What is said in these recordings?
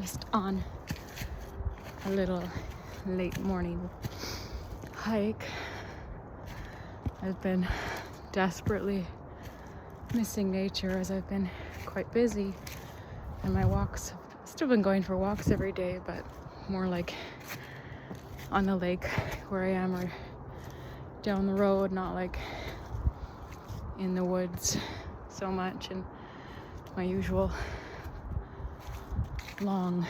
just on a little late morning hike. I've been desperately missing nature as I've been quite busy, and my walks, I've still been going for walks every day, but more like on the lake where I am or down the road, not like in the woods so much, and my usual long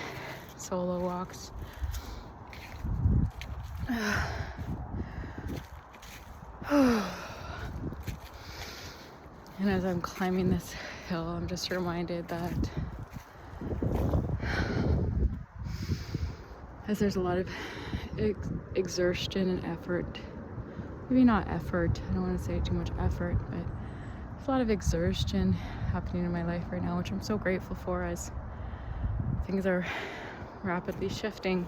solo walks. And as I'm climbing this hill, I'm just reminded that as there's a lot of exertion and effort, maybe not effort, I don't want to say too much effort, but there's a lot of exertion happening in my life right now, which I'm so grateful for as things are rapidly shifting.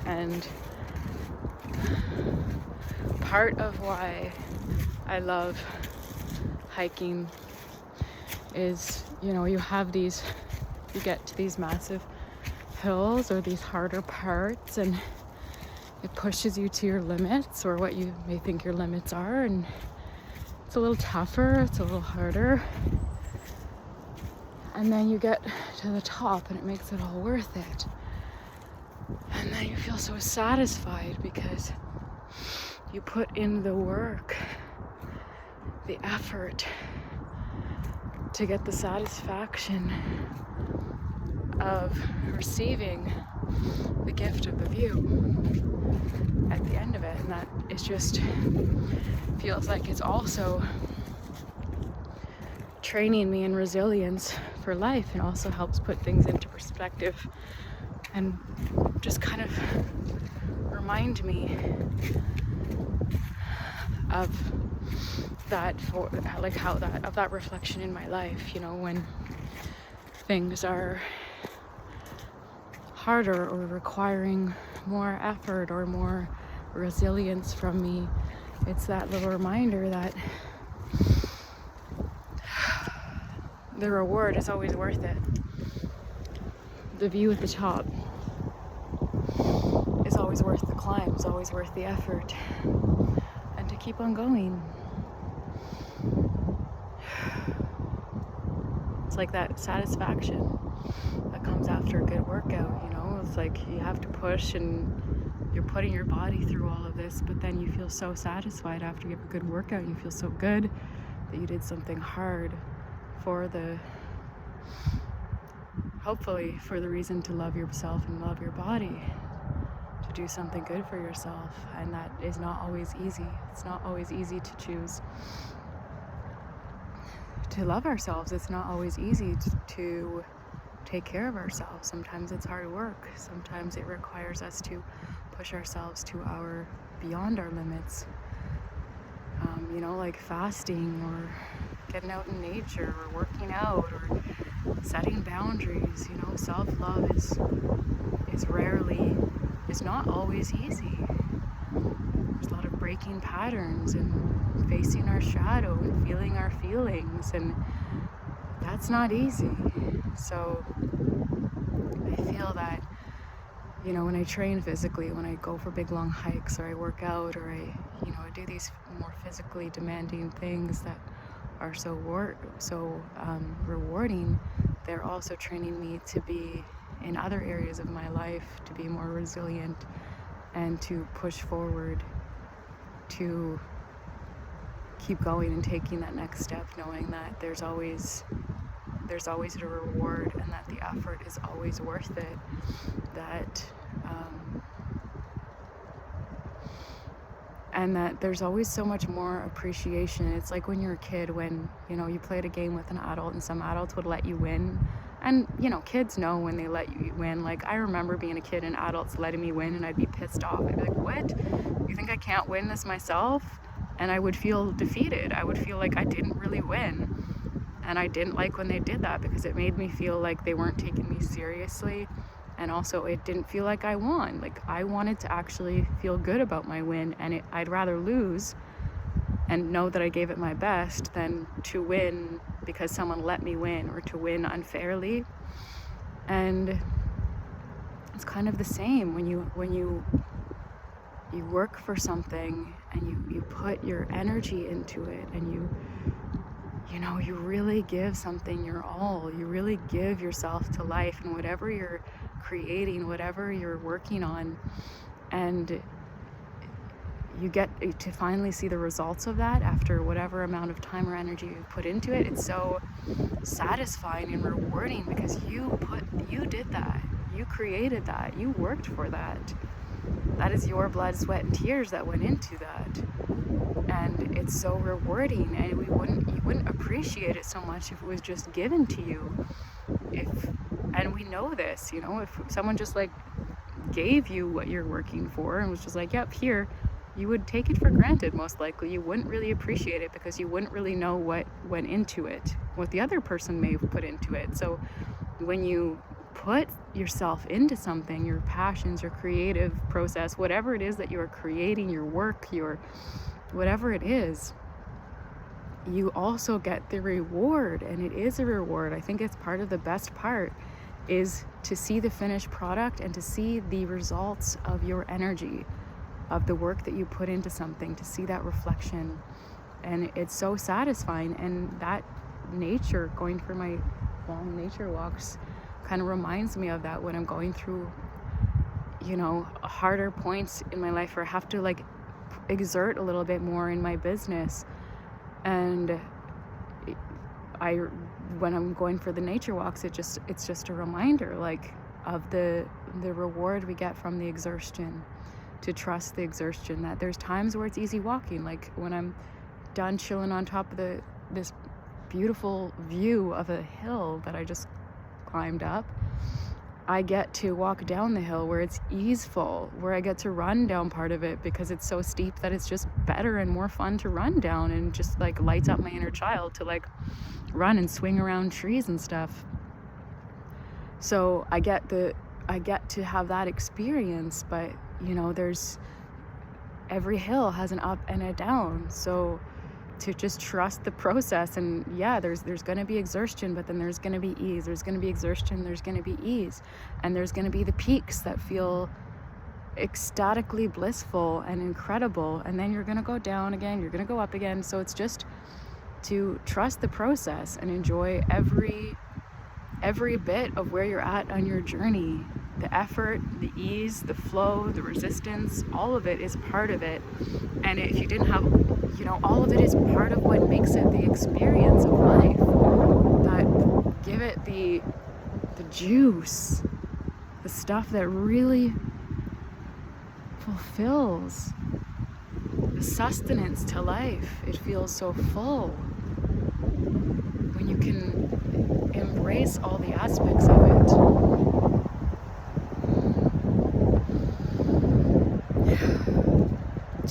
And part of why I love hiking is, you get to these massive hills or these harder parts, and it pushes you to your limits or what you may think your limits are, and it's a little tougher, it's a little harder, and then you get to the top and it makes it all worth it. And then you feel so satisfied because you put in the work, the effort to get the satisfaction of receiving the gift of the view at the end of it. And that is just feels like it's also training me in resilience for life, and also helps put things into perspective and just kind of remind me of that, of that reflection in my life, when things are harder or requiring more effort or more resilience from me. It's that little reminder that the reward is always worth it. The view at the top is always worth the climb, is always worth the effort, and to keep on going. It's like that satisfaction that comes after a good workout, It's like you have to push and you're putting your body through all of this, but then you feel so satisfied after you have a good workout, and you feel so good that you did something hard hopefully for the reason to love yourself and love your body, to do something good for yourself. And that is not always easy. It's not always easy to choose to love ourselves. It's not always easy to take care of ourselves. Sometimes it's hard work. Sometimes it requires us to push ourselves to beyond our limits. Like fasting or getting out in nature or working out or setting boundaries. Self-love is not always easy. There's a lot of breaking patterns and facing our shadow and feeling our feelings, and that's not easy. So I feel that, when I train physically, when I go for big long hikes or I work out or I do these more physically demanding things that are so rewarding, they're also training me to be in other areas of my life, to be more resilient and to push forward, to keep going and taking that next step, knowing that there's always a reward and that the effort is always worth it, and that there's always so much more appreciation. It's like when you're a kid, when you played a game with an adult and some adults would let you win, and kids know when they let you win. Like, I remember being a kid and adults letting me win, and I'd be pissed off. I'd be like, what? You think I can't win this myself? And I would feel defeated. I would feel like I didn't really win. And I didn't like when they did that, because it made me feel like they weren't taking me seriously. And also, it didn't feel like I won. Like, I wanted to actually feel good about my win, and I'd rather lose and know that I gave it my best than to win because someone let me win, or to win unfairly. And it's kind of the same when you work for something and you put your energy into it, and you really give something your all. You really give yourself to life and whatever you're creating, whatever you're working on, and you get to finally see the results of that after whatever amount of time or energy you put into it. It's so satisfying and rewarding because you did that. You created that. You worked for that. That is your blood, sweat, and tears that went into that. And it's so rewarding, and you wouldn't appreciate it so much if it was just given to you. And we know this, if someone just like gave you what you're working for and was just like, yep, here, you would take it for granted. Most likely you wouldn't really appreciate it because you wouldn't really know what went into it, what the other person may have put into it. So when you put yourself into something, your passions, your creative process, whatever it is that you're creating, your work, your whatever it is, you also get the reward. And it is a reward. I think it's part of the best part is to see the finished product and to see the results of your energy, of the work that you put into something, to see that reflection. And it's so satisfying. And that nature, going for my long nature walks, kind of reminds me of that when I'm going through, harder points in my life, or have to like exert a little bit more in my business. And when I'm going for the nature walks, it's just a reminder like of the reward we get from the exertion, to trust the exertion, that there's times where it's easy walking, like when I'm done chilling on top of this beautiful view of a hill that I just climbed up, I get to walk down the hill where it's easeful, where I get to run down part of it because it's so steep that it's just better and more fun to run down, and just like lights up my inner child to like run and swing around trees and stuff. So I get to have that experience, but there's every hill has an up and a down. So to just trust the process, and there's going to be exertion, but then there's going to be ease. There's going to be exertion, there's going to be ease, and there's going to be the peaks that feel ecstatically blissful and incredible, and then you're going to go down again, you're going to go up again. So it's just to trust the process and enjoy every bit of where you're at on your journey. The effort, the ease, the flow, the resistance, all of it is part of it. And if you didn't have, all of it is part of what makes it the experience of life, that give it the juice, the stuff that really fulfills, the sustenance to life. It feels so full when you can embrace all the aspects of it.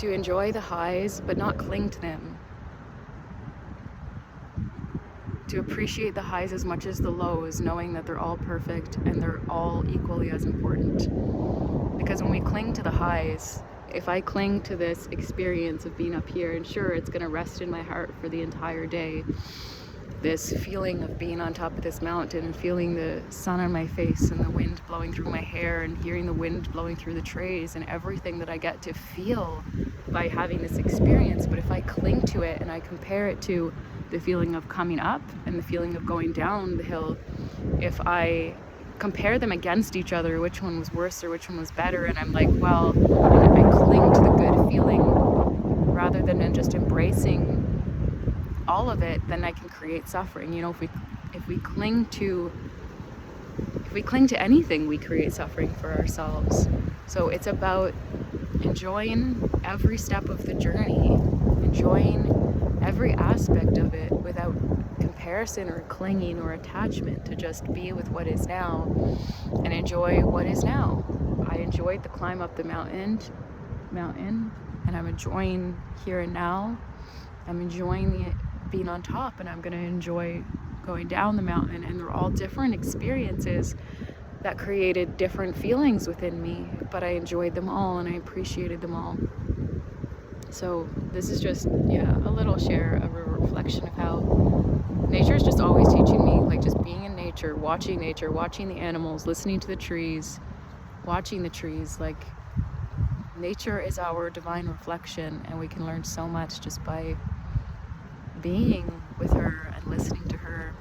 To enjoy the highs, but not cling to them. To appreciate the highs as much as the lows, knowing that they're all perfect and they're all equally as important. Because when we cling to the highs, if I cling to this experience of being up here, and sure, it's going to rest in my heart for the entire day, this feeling of being on top of this mountain and feeling the sun on my face and the wind blowing through my hair and hearing the wind blowing through the trees and everything that I get to feel by having this experience. But if I cling to it and I compare it to the feeling of coming up and the feeling of going down the hill, if I compare them against each other, which one was worse or which one was better, and I'm like, well, I cling to the good feeling rather than just embracing all of it, then I can create suffering. If we cling to anything, we create suffering for ourselves. So it's about enjoying every step of the journey, enjoying every aspect of it without comparison or clinging or attachment, to just be with what is now and enjoy what is now. I enjoyed the climb up the mountain, and I'm enjoying here and now. I'm enjoying being on top, and I'm going to enjoy going down the mountain, and they're all different experiences that created different feelings within me, but I enjoyed them all and I appreciated them all. So this is just a little share of a reflection of how nature is just always teaching me, like just being in nature nature, watching the animals, listening to the trees, watching the trees. Like, nature is our divine reflection, and we can learn so much just by being with her and listening to her.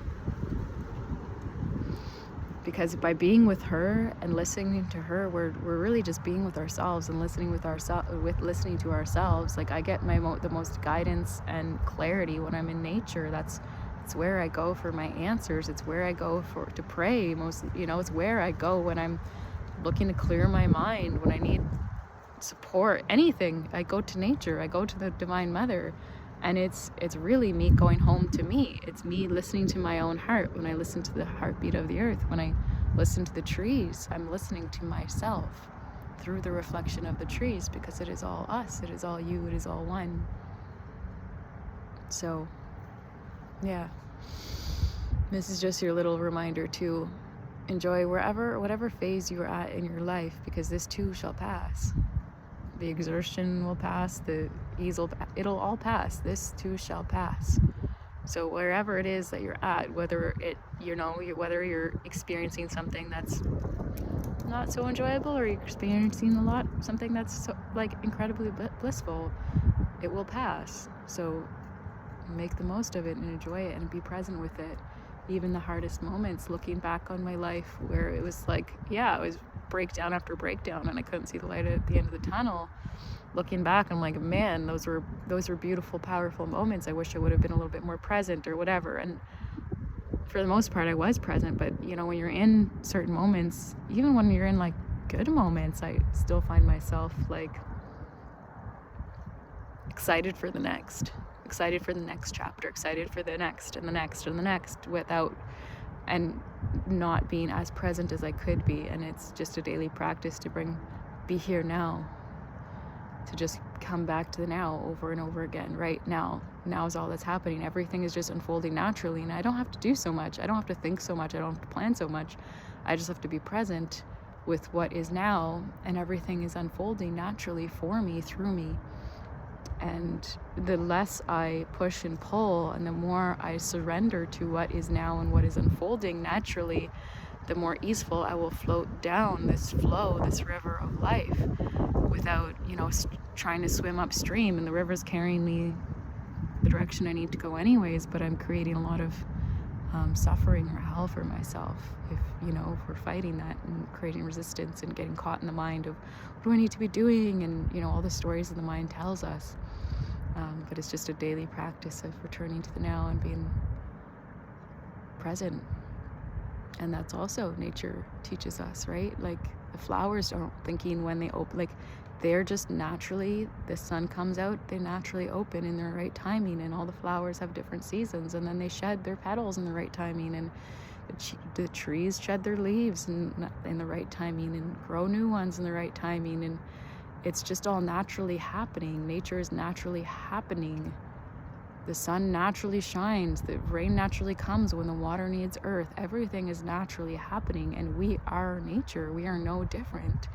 Because by being with her and listening to her, we're really just being with ourselves and listening listening to ourselves. Like, I get the most guidance and clarity when I'm in nature. It's where I go for my answers. It's where I go to pray it's where I go when I'm looking to clear my mind, when I need support, anything. I go to nature. I go to the Divine Mother. And it's really me going home to me. It's me listening to my own heart. When I listen to the heartbeat of the earth, when I listen to the trees, I'm listening to myself through the reflection of the trees, because it is all us, it is all you, it is all one. So, yeah. This is just your little reminder to enjoy whatever phase you are at in your life, because this too shall pass. The exertion will pass, the ease it'll all pass. This too shall pass. So wherever it is that you're at, whether you're experiencing something that's not so enjoyable, or you're experiencing something that's so, like, incredibly blissful, it will pass. So make the most of it and enjoy it and be present with it. Even the hardest moments, looking back on my life where it was like, it was breakdown after breakdown and I couldn't see the light at the end of the tunnel. Looking back, I'm like, man, those were beautiful, powerful moments. I wish I would have been a little bit more present or whatever. And for the most part, I was present. But when you're in certain moments, even when you're in like good moments, I still find myself like excited for the next chapter, excited for the next and the next and the next, and not being as present as I could be. And it's just a daily practice to be here now, to just come back to the now over and over again. Right now is all that's happening. Everything is just unfolding naturally, and I don't have to do so much. I don't have to think so much. I don't have to plan so much. I just have to be present with what is now, and everything is unfolding naturally for me, through me. And the less I push and pull, and the more I surrender to what is now and what is unfolding naturally, the more easeful I will float down this river of life, without trying to swim upstream, and the river's carrying me the direction I need to go anyways. But I'm creating a lot of suffering or hell for myself if we're fighting that and creating resistance and getting caught in the mind of what do I need to be doing, and all the stories that the mind tells us. But it's just a daily practice of returning to the now and being present. And that's also nature teaches us, right? Like, the flowers aren't thinking when they open, like, they're just naturally, the sun comes out, they naturally open in their right timing, and all the flowers have different seasons, and then they shed their petals in the right timing, and the trees shed their leaves in the right timing and grow new ones in the right timing, and it's just all naturally happening. Nature is naturally happening. The sun naturally shines. The rain naturally comes when the water needs earth. Everything is naturally happening, and we are nature. We are no different.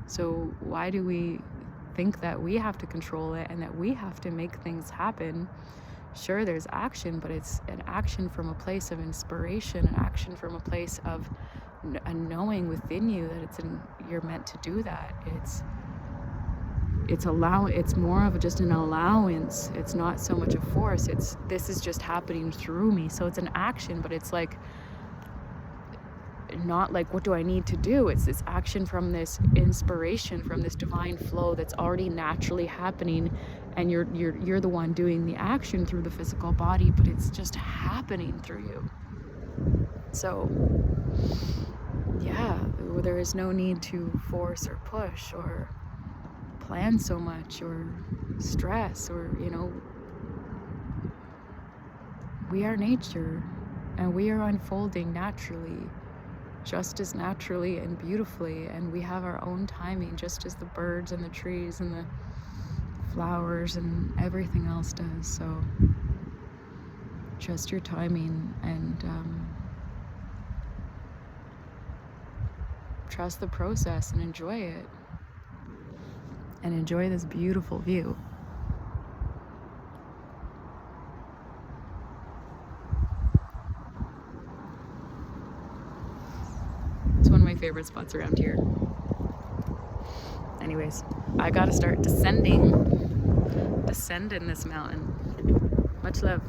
So why do we think that we have to control it and that we have to make things happen? Sure, there's action, but it's an action from a place of inspiration, an action from a place of a knowing within you that you're meant to do that. It's more of just an allowance. It's not so much a force. This is just happening through me. So it's an action, but it's like not like, what do I need to do? It's this action from this inspiration, from this divine flow that's already naturally happening, and you're the one doing the action through the physical body, but it's just happening through you. So yeah, there is no need to force or push or plan so much or stress, or we are nature, and we are unfolding naturally, just as naturally and beautifully, and we have our own timing, just as the birds and the trees and the flowers and everything else does. So trust your timing, and trust the process, and enjoy it, and enjoy this beautiful view. favorite spots around here. Anyways, I gotta start descending this mountain. Much love.